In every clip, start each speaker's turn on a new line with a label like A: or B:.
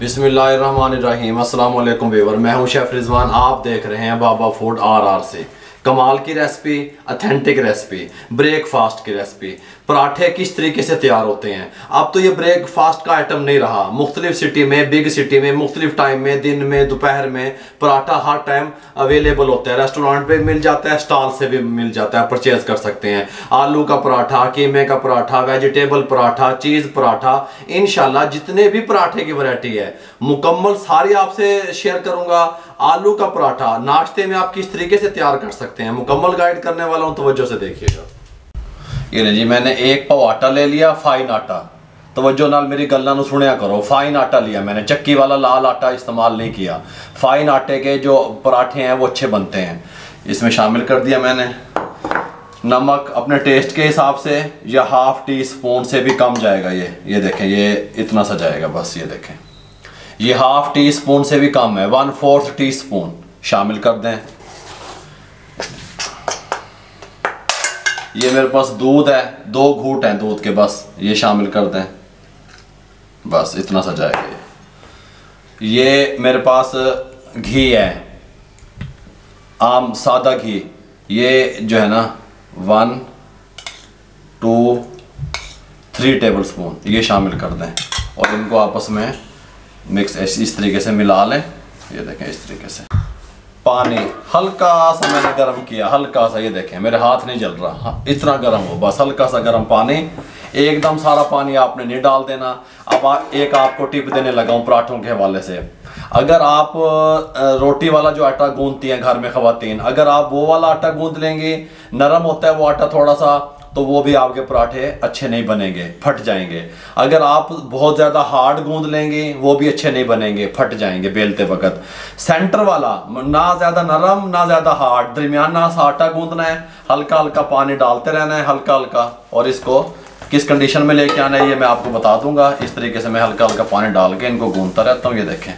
A: बिस्मिल्लाहिर्रहमानिर्रहीम। अस्सलाम वालेकुम व्यूअर, मैं हूं शेफ़ रिजवान। आप देख रहे हैं बाबा फूड आर से। कमाल की रेसिपी, ऑथेंटिक रेसिपी, ब्रेकफास्ट की रेसिपी। पराठे किस तरीके से तैयार होते हैं। अब तो ये ब्रेकफास्ट का आइटम नहीं रहा। मुख्तलिफ सिटी में, बिग सिटी में, मुख्तलिफ टाइम में, दिन में, दोपहर में पराठा हर टाइम अवेलेबल होता है। रेस्टोरेंट पे मिल जाता है, स्टॉल से भी मिल जाता है, परचेज कर सकते हैं। आलू का पराठा, कीमे का पराठा, वेजिटेबल पराठा, चीज़ पराठा, इंशाल्लाह जितने भी पराठे की वैरायटी है मुकम्मल सारी आपसे शेयर करूंगा। आलू का पराठा नाश्ते में आप किस तरीके से तैयार कर सकते हैं, मुकम्मल गाइड करने वाला हूं, तवज्जो से देखिएगा। ये ले जी, मैंने 1 पाव आटा ले लिया, फाइन आटा। तवज्जो नाल मेरी गल्लां नूं सुनिया करो। फाइन आटा लिया मैंने, चक्की वाला लाल आटा इस्तेमाल नहीं किया। फाइन आटे के जो पराठे हैं वो अच्छे बनते हैं। इसमें शामिल कर दिया मैंने नमक अपने टेस्ट के हिसाब से, या ½ टी स्पून से भी कम जाएगा। ये देखें, ये इतना सा जाएगा बस। ये देखें, ये ½ टी स्पून से भी कम है। 1/4 टी स्पून शामिल कर दें। ये मेरे पास दूध है, 2 घूंट हैं दूध के, बस ये शामिल कर दें। बस इतना सा जाएगा। ये मेरे पास घी है, आम सादा घी। ये जो है ना 1, 2, 3 टेबल स्पून ये शामिल कर दें और इनको आपस में मिक्स इस तरीके से मिला लें। ये देखें, इस तरीके से। पानी हल्का सा मैंने गर्म किया, हल्का सा। ये देखें, मेरे हाथ नहीं जल रहा, इतना गर्म हो, बस हल्का सा गर्म पानी। एकदम सारा पानी आपने नहीं डाल देना। अब एक आपको टिप देने लगा हूँ पराठों के हवाले से। अगर आप रोटी वाला जो आटा गूंदती हैं घर में ख़वातीन, अगर आप वो वाला आटा गूंद लेंगे, नरम होता है वो आटा थोड़ा सा, तो वो भी आपके पराठे अच्छे नहीं बनेंगे, फट जाएंगे। अगर आप बहुत ज़्यादा हार्ड गूंद लेंगे वो भी अच्छे नहीं बनेंगे, फट जाएंगे बेलते वक्त। सेंटर वाला, ना ज़्यादा नरम ना ज़्यादा हार्ड, दरमियाना सा आटा गूंदना है। हल्का हल्का पानी डालते रहना है, हल्का हल्का। और इसको किस कंडीशन में लेके आना है ये मैं आपको बता दूंगा। इस तरीके से मैं हल्का हल्का पानी डाल के इनको गूंदता रहता हूँ। ये देखें,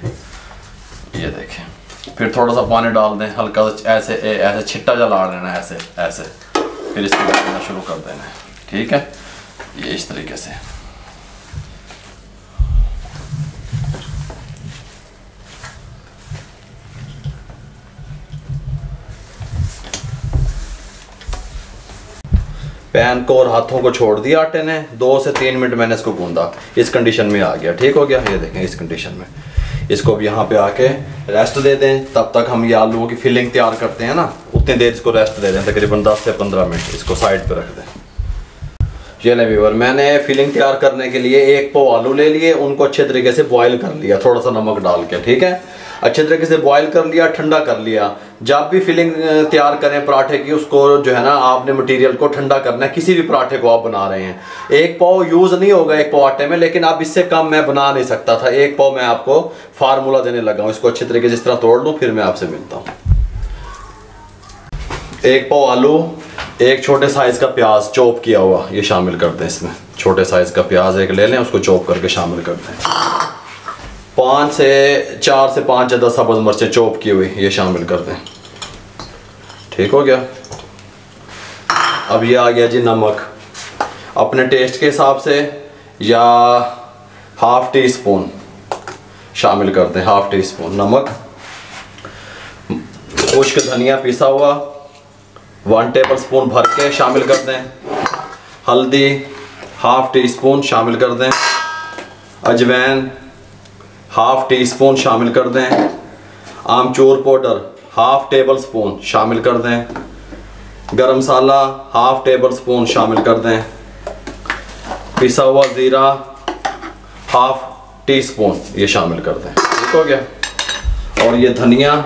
A: ये देखें। फिर थोड़ा सा पानी डाल दें, हल्का सा ऐसे ऐसे छिट्टा जला लेना, ऐसे ऐसे। फिर इसको बनाना शुरू कर देना है, ठीक है। ये इस तरीके से। पैन को और हाथों को छोड़ दिया आटे ने। 2 से 3 मिनट मैंने इसको गूंदा, इस कंडीशन में आ गया, ठीक हो गया। ये देखें, इस कंडीशन में इसको अब यहाँ पे आके रेस्ट दे दें। तब तक हम ये आलूओं की फिलिंग तैयार करते हैं ना, उतनी देर इसको रेस्ट दे दें, तकरीबन 10 से 15 मिनट इसको साइड पे रख दें। ये ले व्यूअर, मैंने फिलिंग तैयार करने के लिए 1 पाव आलू ले लिए, उनको अच्छे तरीके से बॉयल कर लिया, थोड़ा सा नमक डाल के, ठीक है। अच्छे तरीके से बॉयल कर लिया, ठंडा कर लिया। जब भी फिलिंग तैयार करें पराठे की, उसको जो है ना आपने मटेरियल को ठंडा करना है। किसी भी पराठे को आप बना रहे हैं, 1 पाव यूज़ नहीं होगा 1 पाव आटे में, लेकिन अब इससे कम मैं बना नहीं सकता था। 1 पाव मैं आपको फार्मूला देने लगा हूँ। इसको अच्छे तरीके से इस तरह तोड़ लूँ, फिर मैं आपसे मिलता हूँ। 1 पाव आलू, 1 छोटे साइज़ का प्याज चॉप किया हुआ ये शामिल कर दें इसमें। छोटे साइज़ का प्याज 1 ले लें, उसको चॉप करके शामिल कर दें। 4 से 5 या 10 सब्ज़ मिर्चें चॉप की हुई ये शामिल कर दें, ठीक हो गया। अब ये आ गया जी नमक, अपने टेस्ट के हिसाब से, या ½ टी स्पून शामिल कर दें। ½ टी स्पून नमक। खुश्क धनिया पिसा हुआ 1 टेबल स्पून भर के शामिल कर दें। हल्दी ½ टी स्पून शामिल कर दें। अजवैन ½ टी स्पून शामिल कर दें। आमचूर पाउडर ½ टेबल स्पून शामिल कर दें। गरम मसाला ½ टेबल स्पून शामिल कर दें। पिसा हुआ ज़ीरा ½ टी स्पून ये शामिल कर दें, ठीक हो गया। और ये धनिया,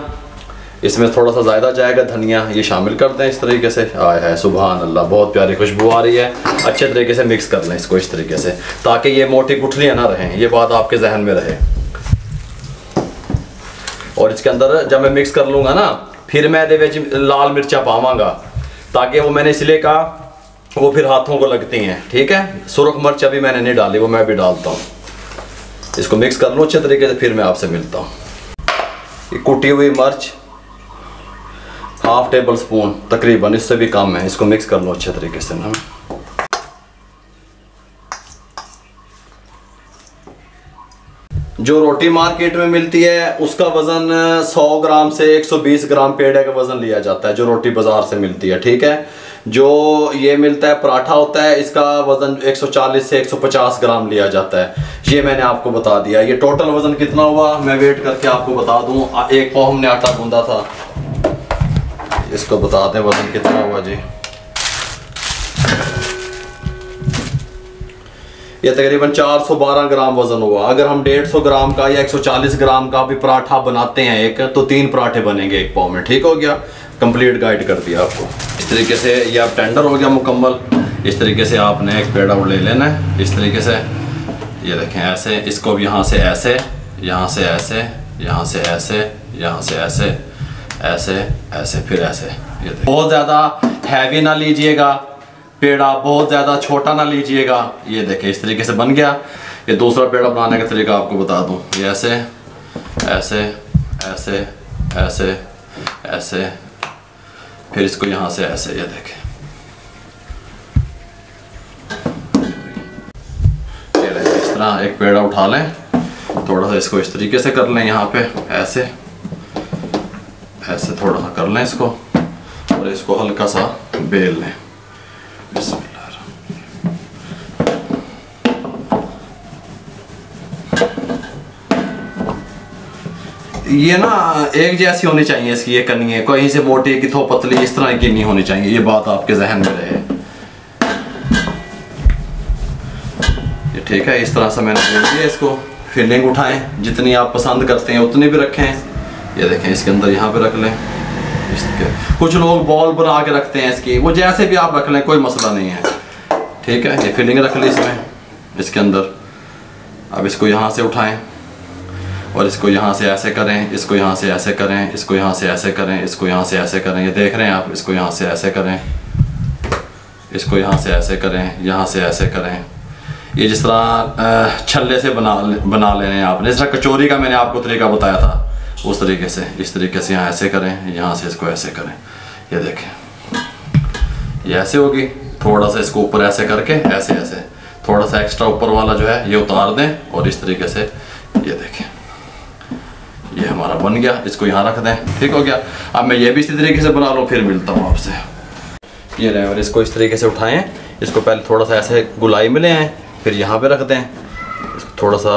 A: इसमें थोड़ा सा ज़्यादा जाएगा धनिया, ये शामिल कर दें इस तरीके से। आय है, सुभान अल्लाह, बहुत प्यारी खुशबू आ रही है। अच्छे तरीके से मिक्स कर लें इसको इस तरीके से, ताकि ये मोटी गुठलियाँ ना रहें, ये बात आपके जहन में रहे। और इसके अंदर जब मैं मिक्स कर लूँगा ना, फिर मैं लाल मिर्चा पावांगा, ताकि वो मैंने इसलिए कहा वो फिर हाथों को लगती हैं, ठीक है। सुरख मिर्च अभी मैंने नहीं डाली, वो मैं भी डालता हूँ। इसको मिक्स कर लूँ अच्छे तरीके से, फिर मैं आपसे मिलता हूँ। ये कुटी हुई मिर्च ½ टेबल स्पून तकरीबन, इससे भी कम है। इसको मिक्स कर लो अच्छे तरीके से ना। जो रोटी मार्केट में मिलती है उसका वज़न 100 ग्राम से 120 ग्राम पेड़े का वज़न लिया जाता है, जो रोटी बाज़ार से मिलती है, ठीक है। जो ये मिलता है पराठा होता है, इसका वज़न 140 से 150 ग्राम लिया जाता है। ये मैंने आपको बता दिया। ये टोटल वज़न कितना हुआ मैं वेट करके आपको बता दूँ। 1 पाव हमने आटा गूंदा था, इसको बता दें वज़न कितना हुआ जी। ये तकरीबन 412 ग्राम वज़न हुआ। अगर हम 150 ग्राम का या 140 ग्राम का भी पराठा बनाते हैं एक, तो 3 पराठे बनेंगे 1 पाव में, ठीक हो गया। कंप्लीट गाइड कर दिया आपको। इस तरीके से ये आप टेंडर हो गया मुकम्मल। इस तरीके से आपने एक पेड़ा ले लेना है, इस तरीके से। ये देखें ऐसे, इसको भी यहाँ से ऐसे, यहाँ से ऐसे, यहाँ से ऐसे, यहाँ से ऐसे, ऐसे ऐसे, फिर ऐसे। ये बहुत ज़्यादा हैवी ना लीजिएगा पेड़ा, बहुत ज़्यादा छोटा ना लीजिएगा। ये देखें इस तरीके से बन गया। ये दूसरा पेड़ा बनाने का तरीका आपको बता दूं। ये ऐसे ऐसे ऐसे ऐसे ऐसे, फिर इसको यहाँ से ऐसे, ये देखें। इस तरह एक पेड़ा उठा लें, थोड़ा सा इसको इस तरीके से कर लें, यहाँ पे ऐसे ऐसे थोड़ा सा कर लें इसको, और इसको हल्का सा बेल लें। ये ना एक जैसी होनी चाहिए इसकी, ये करनी है कहीं से मोटी की थो पतली, इस तरह की नहीं होनी चाहिए। ये बात आपके जहन में रहे, ये ठीक है। इस तरह से मैंने बोल दिया। इसको फिलिंग उठाएं, जितनी आप पसंद करते हैं उतनी भी रखें। ये देखें इसके अंदर यहाँ पे रख लें। इसके कुछ लोग बॉल बना के रखते हैं इसकी, वो जैसे भी आप रख लें, कोई मसला नहीं है, ठीक है। ये फिलिंग रख ली इसमें, इसके अंदर। अब इसको यहाँ से उठाएं और इसको यहाँ से ऐसे करें, इसको यहाँ से ऐसे करें, इसको यहाँ से ऐसे करें, इसको यहाँ से ऐसे करें। ये देख रहे हैं आप, इसको यहाँ से ऐसे करें, इसको यहाँ से ऐसे करें, यहाँ से ऐसे करें। ये जिस तरह छल्ले से बना लेने हैं आपने, जिस तरह कचौरी का मैंने आपको तरीका बताया था, उस तरीके से इस तरीके से यहाँ ऐसे करें, यहाँ से इसको ऐसे करें। ये देखें ये ऐसे होगी। थोड़ा सा इसको ऊपर ऐसे करके ऐसे ऐसे, थोड़ा सा एक्स्ट्रा ऊपर वाला जो है ये उतार दें, और इस तरीके से ये देखें ये हमारा बन गया। इसको यहाँ रख दें, ठीक हो गया। अब मैं ये भी इसी तरीके से बना लूँ, फिर मिलता हूँ आपसे। ये लें और इसको इस तरीके से उठाएं। इसको पहले थोड़ा सा ऐसे गुलाई में ले आएँ, फिर यहाँ पे रख दें। इसको थोड़ा सा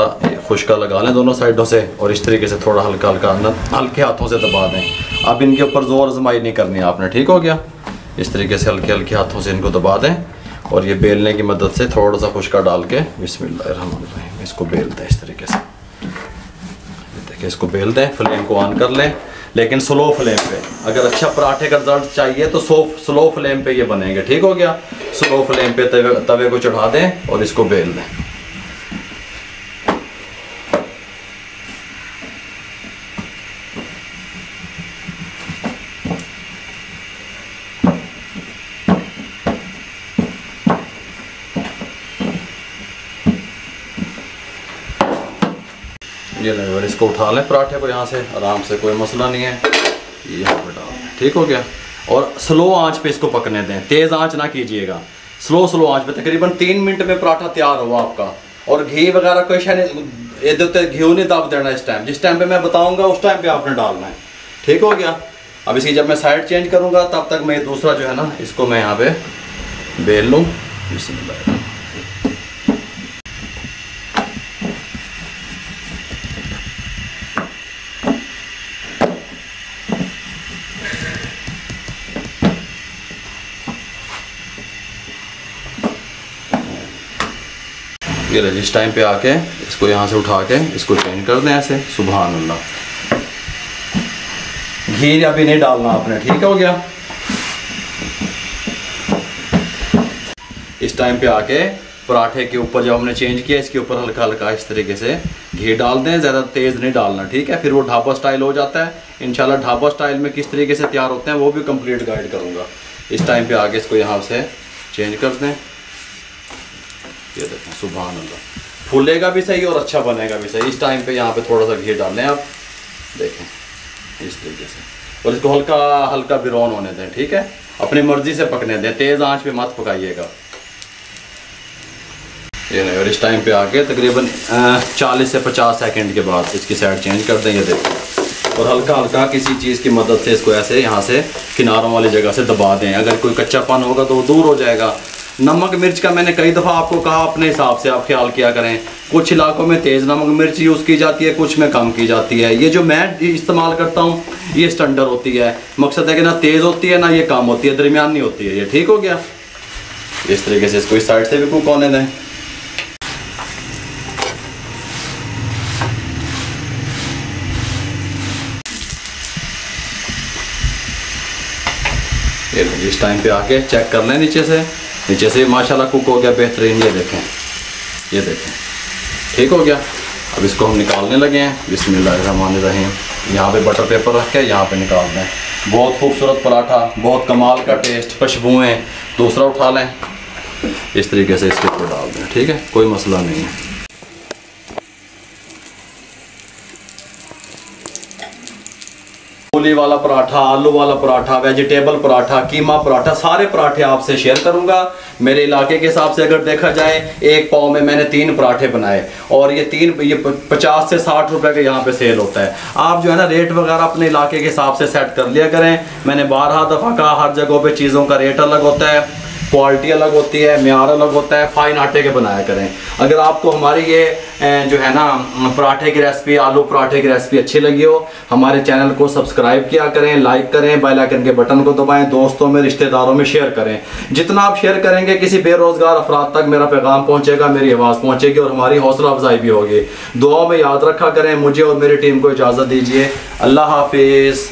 A: खुश्का लगा लें दोनों साइडों से, और इस तरीके से थोड़ा हल्का हल्का हल्के हाथों से दबा दें। अब इनके ऊपर ज़ोर आजमाई नहीं करनी आपने, ठीक हो गया। इस तरीके से हल्के हल्के हाथों से इनको दबा दें, और ये बेलने की मदद से थोड़ा सा खुश्का डाल के बिस्मिल्लाहिर्रहमानिर्रहीम इसको बेल दें इस तरीके से। देखिए इसको बेल दें, फ्लेम को ऑन कर लें, लेकिन स्लो फ्लेम पे। अगर अच्छा पराठे का रिजल्ट चाहिए तो स्लो फ्लेम पे ये बनेंगे, ठीक हो गया। स्लो फ्लेम पे तवे को चढ़ा दें और इसको बेल दें। ये लें, इसको उठा लें पराठे को यहाँ से आराम से, कोई मसला नहीं है। ये यहाँ पे डाल दें, ठीक हो गया। और स्लो आंच पे इसको पकने दें, तेज़ आंच ना कीजिएगा, स्लो आंच पे। तकरीबन 3 मिनट में पराठा तैयार हुआ आपका। और घी वगैरह कोई शायद इधर घी नहीं दब देना इस टाइम, जिस टाइम पे मैं बताऊंगा उस टाइम पे आपने डालना है, ठीक हो गया। अब इसकी जब मैं साइड चेंज करूँगा तब तक मैं दूसरा जो है ना, इसको मैं यहाँ पे बेल लूँ। बिस्मिल्लाह। ये जिस टाइम पे आके इसको यहाँ से उठा के इसको चेंज कर दें ऐसे। सुभान अल्लाह। घी अभी नहीं डालना आपने, ठीक हो गया। इस टाइम पे आके पराठे के ऊपर जब हमने चेंज किया, इसके ऊपर हल्का हल्का इस तरीके से घी डाल दें, ज़्यादा तेज़ नहीं डालना, ठीक है। फिर वो ढाबा स्टाइल हो जाता है। इंशाल्लाह ढाबा स्टाइल में किस तरीके से तैयार होते हैं वो भी कंप्लीट गाइड करूँगा। इस टाइम पे आके इसको यहाँ से चेंज कर दें। ये देखें सुभान अल्लाह, फूलेगा भी सही और अच्छा बनेगा भी सही। इस टाइम पे यहाँ पे थोड़ा सा घी डालें आप, देखें इस तरीके से, और इसको हल्का हल्का ब्राउन होने दें, ठीक है। अपनी मर्जी से पकने दें, तेज़ आंच पे मत पकाइएगा। ये नहीं, और इस टाइम पे आके तकरीबन 40 से 50 सेकंड के बाद इसकी साइड चेंज कर दें। ये देखो, और हल्का हल्का किसी चीज़ की मदद से इसको ऐसे यहाँ से किनारों वाली जगह से दबा दें। अगर कोई कच्चापन होगा तो वो दूर हो जाएगा। नमक मिर्च का मैंने कई दफ़ा आपको कहा, अपने हिसाब से आप ख्याल किया करें। कुछ इलाकों में तेज़ नमक मिर्च यूज़ की जाती है, कुछ में कम की जाती है। ये जो मैं इस्तेमाल करता हूँ ये स्टैंडर्ड होती है। मकसद है कि ना तेज़ होती है ना ये कम होती है, दरमियानी होती है। ये ठीक हो गया। इस तरीके से इसको इस साइड से भी कुक होने दें। इस टाइम पे आके चेक कर लें नीचे से माशाल्लाह कुक हो गया बेहतरीन। ये देखें, ये देखें, ठीक हो गया। अब इसको हम निकालने लगे हैं। बिस्मिल्लाहिर्रहमानिर्रहीम। यहाँ पे बटर पेपर रख के यहाँ पे निकाल दें। बहुत खूबसूरत पराठा, बहुत कमाल का टेस्ट, खुशबुएँ। दूसरा उठा लें, इस तरीके से इसके ऊपर डाल दें। ठीक है, कोई मसला नहीं है। मूली वाला पराठा, आलू वाला पराठा, वेजिटेबल पराठा, कीमा पराठा, सारे पराठे आपसे शेयर करूंगा। मेरे इलाके के हिसाब से अगर देखा जाए, एक पाव में मैंने 3 पराठे बनाए और ये 50 से 60 रुपए का यहाँ पे सेल होता है। आप जो है ना रेट वगैरह अपने इलाके के हिसाब से सेट कर लिया करें। मैंने 12 दफ़ा कहा, हर जगहों पे चीज़ों का रेट अलग होता है, क्वालिटी अलग होती है, म्यार अलग होता है। फाइन आटे के बनाया करें। अगर आपको हमारी ये जो है ना पराठे की रेसिपी, आलू पराठे की रेसिपी अच्छी लगी हो, हमारे चैनल को सब्सक्राइब किया करें, लाइक करें, बेल आइकन के बटन को दबाएं, दोस्तों में रिश्तेदारों में शेयर करें। जितना आप शेयर करेंगे किसी बेरोज़गार अफराद तक मेरा पैगाम पहुँचेगा, मेरी आवाज़ पहुँचेगी और हमारी हौसला अफजाई भी होगी। दुआ में याद रखा करें। मुझे और मेरी टीम को इजाज़त दीजिए। अल्लाह हाफिज़।